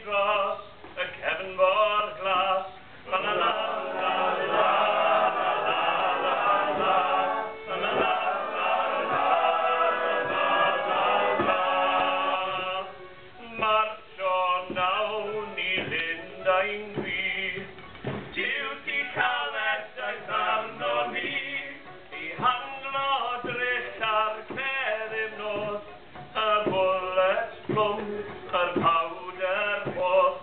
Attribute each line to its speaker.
Speaker 1: dros y cefnfor glas. La la la la la la la la la la la la la la la. Marcho nawn i Llundain dwi, diwti caled arno ni, i handlo drych ar cleddyf nos, y bullets plwm, yr powder post,